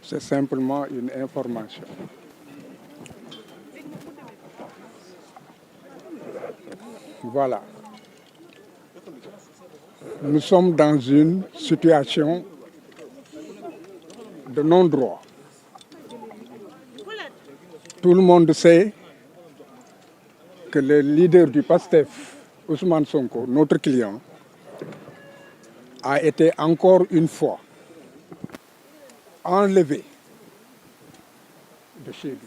C'est simplement une information. Voilà. Nous sommes dans une situation de non-droit. Tout le monde sait que le leader du PASTEF, Ousmane Sonko, notre client, a été encore une fois enlevé de chez lui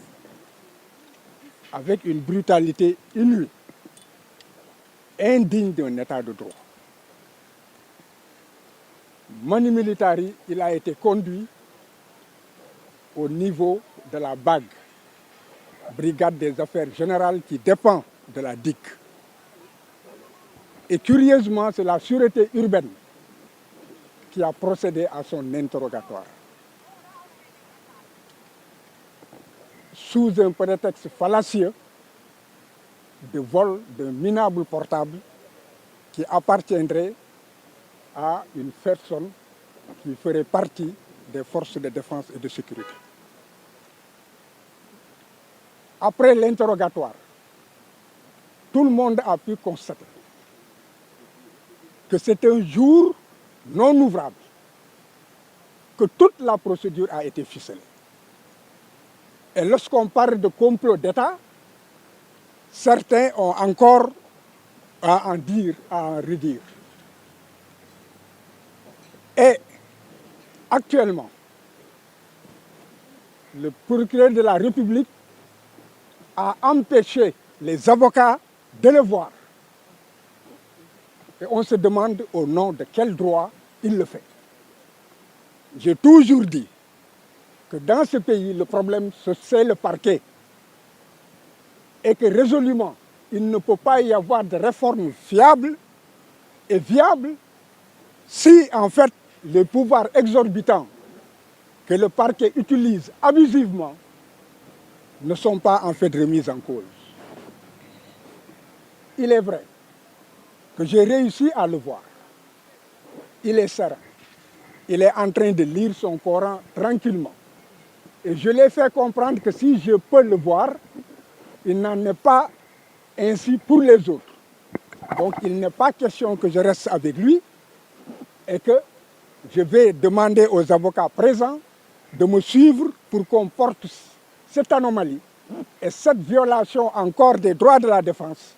avec une brutalité inouïe, indigne d'un état de droit. Manu Militari, il a été conduit au niveau de la BAG, Brigade des Affaires Générales, qui dépend de la DIC. Et curieusement, c'est la sûreté urbaine qui a procédé à son interrogatoire. Sous un prétexte fallacieux de vol d'un minable portable qui appartiendrait à une personne qui ferait partie des forces de défense et de sécurité. Après l'interrogatoire, tout le monde a pu constater que c'est un jour non ouvrable, que toute la procédure a été ficelée. Et lorsqu'on parle de complot d'État, certains ont encore à en dire, à en redire. Et actuellement, le procureur de la République a empêché les avocats de le voir. Et on se demande au nom de quel droit il le fait. J'ai toujours dit que dans ce pays, le problème, c'est le parquet. Et que résolument, il ne peut pas y avoir de réforme fiable et viable si, en fait, les pouvoirs exorbitants que le parquet utilise abusivement ne sont pas en fait remis en cause. Il est vrai que j'ai réussi à le voir. Il est serein. Il est en train de lire son Coran tranquillement. Et je l'ai fait comprendre que si je peux le voir, il n'en est pas ainsi pour les autres. Donc il n'est pas question que je reste avec lui et que je vais demander aux avocats présents de me suivre pour qu'on porte cette anomalie et cette violation encore des droits de la défense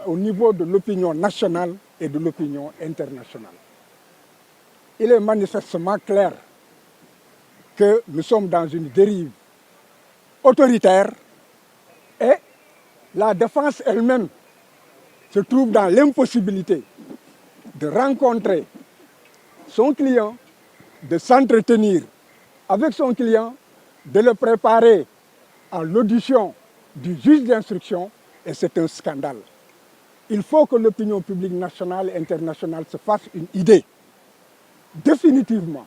au niveau de l'opinion nationale et de l'opinion internationale. Il est manifestement clair que nous sommes dans une dérive autoritaire et la défense elle-même se trouve dans l'impossibilité de rencontrer son client, de s'entretenir avec son client, de le préparer à l'audition du juge d'instruction, et c'est un scandale. Il faut que l'opinion publique nationale et internationale se fasse une idée. Définitivement,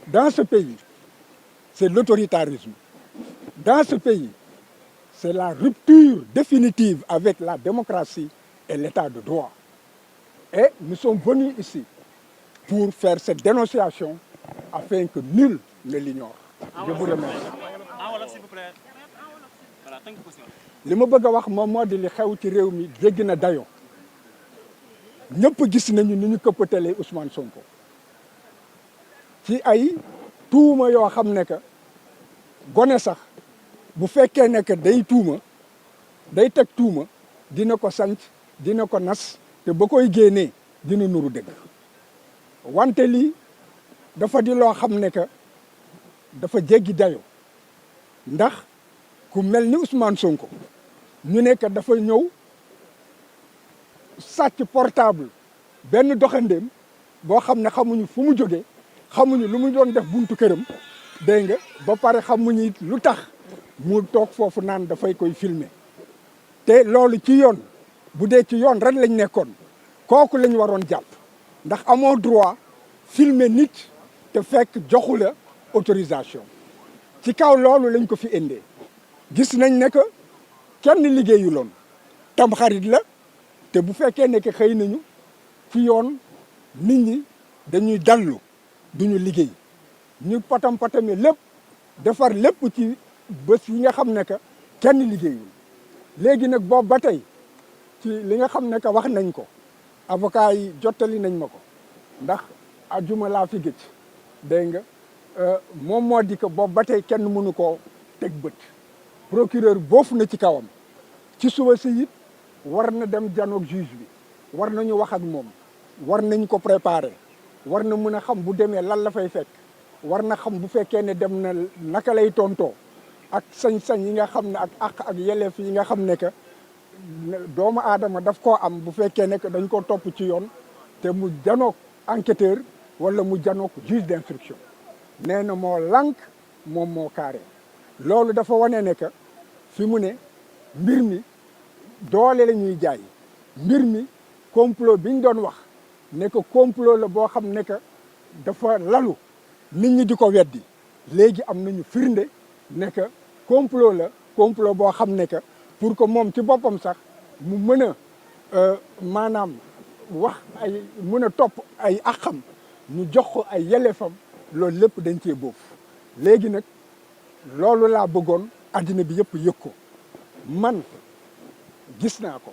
dans ce pays, c'est l'autoritarisme. Dans ce pays, c'est la rupture définitive avec la démocratie et l'état de droit. Et nous sommes venus ici pour faire cette dénonciation afin que nul ne l'ignore. Je vous remercie. li ma bëgg a wax moom moo di li xew ci réew mi jéggi na dayo ñëpp gis nañu ni ñu këppatalee Ousmane Sonko ci ay tuuma yoo xam ne que gone sax bu fekkee ne que day tuuma day teg tuuma dina ko sanc dina ko nas te ba koy génnee dina nuru dëgg wante lii dafa di loo xam ne que dafa jéggi dayo ndax ku mel ni Ousmane Sonko ñu ne que dafa ñëw sàcc portable benn doxandéem boo xam ne xamuñu fu mu jógee xamuñu lu mu doon def buntu këram dégg nga ba pare xamuñu lu tax mu toog foofu naan dafay koy filmer te loolu ci yoon bu dee ci yoon ren lañ nekkoon kooku lañ waroon jàpp ndax amoo droit filmer nit te fekk joxu la autorisation ci kaw loolu lañ ko fi indee gis nañ ne que kenn liggéeyuloon tam xarit la te bu fekkee ne que xëy nañu ci yoon nit ñi dañuy dallu duñu liggéey ñu patam-patame lépp defar lépp ci bés yi nga xam ne que kenn liggéeyul léegi nag boobu ba tey ci li nga xam ne que wax nañ ko avocat yi jottali nañ ma ko ndax ajuma laa fi gëj dégg nga moom moo di que boobu ba tey kenn mënu koo teg bët procureur boofu na ci kawam ci suba si it war na dem janoog juge bi war nañu wax ak moom war nañ ko préparer war na mën a xam bu demee lan la fay fekk war na xam bu fekkee ne dem na naka lay tontoo ak sañ-sañ yi nga xam ne ak àq ak yelleef yi nga xam ne que doomu aadama daf koo am bu fekkee ne que dañ ko topp ci yoon te mu janoog enquêteur wala mu janoog juge d'instruction nee na moo lànk moom moo carré loolu dafa wane ne que fi mu ne mbir mi doole la ñuy jaay mbir mi complot bi ñu doon wax ne que complot la boo xam ne que dafa lalu nit ñi di ko weddi léegi am nañu firnde ne que complot la complot boo xam ne que pour que moom ci boppam sax mu mën a maanaam wax ay mën a topp ay àqam ñu jox ko ay yelleefam loolu lépp dañ cee boof léegi nag loolu laa bëggoon addina bi yëpp yëg ko man gis naa ko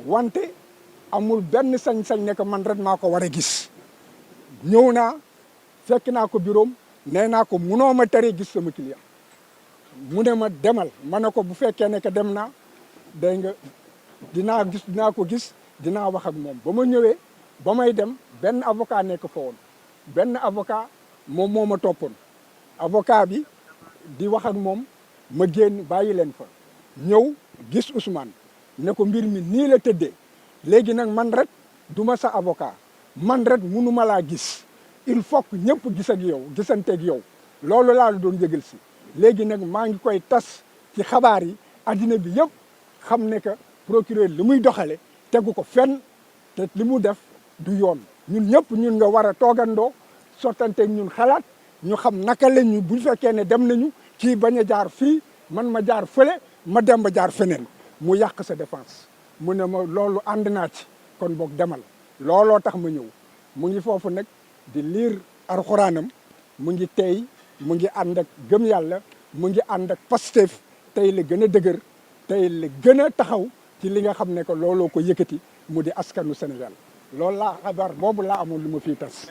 wante amul benn sañ-sañ ne que man rek maa ko war a gis ñëw naa fekk naa ko bureau nee naa ko munoo ma tere gis sama client mu ne ma demal ma ne ko bu fekkee ne que dem naa dégg nga dinaa ko gis dinaa wax ak moom ba ma ñëwee ba may dem benn avocat nekk fa woon benn avocat moom moo ma toppoon avocat bi di wax ak moom ma génn bàyyi leen fa ñëw gis Ousmane ne ko mbir mi nii la tëddee léegi nag man rek duma sa avocat man rek munuma laa gis il faut que ñëpp gis ak yow gisanteeg yow loolu laa la doon yëgal si léegi nag maa ngi koy tas ci xabaar yi addina bi yëpp xam ne que procureur li muy doxale tegu ko fenn te li mu def du yoon ñun ñëpp ñun nga war a toogandoo sottanteeg ñun xalaat ñu xam naka la ñu bu fekkee ne dem nañu kii bañ a jaar fii man ma jaar fële ma dem ba jaar feneen mu yàq sa défense mu ne ma loolu ànd naa ci kon boog demal looloo tax ma ñëw mu ngi foofu nag di liir alxuraanam mu ngi tey mu ngi ànd ak gëm yàlla mu ngi ànd ak Pastef tey la gën a dëgër tey la gën a taxaw ci li nga xam ne que looloo ko yëkkati mu di askanu Sénégal loolu laa xabaar boobu laa amoon lu ma fii tas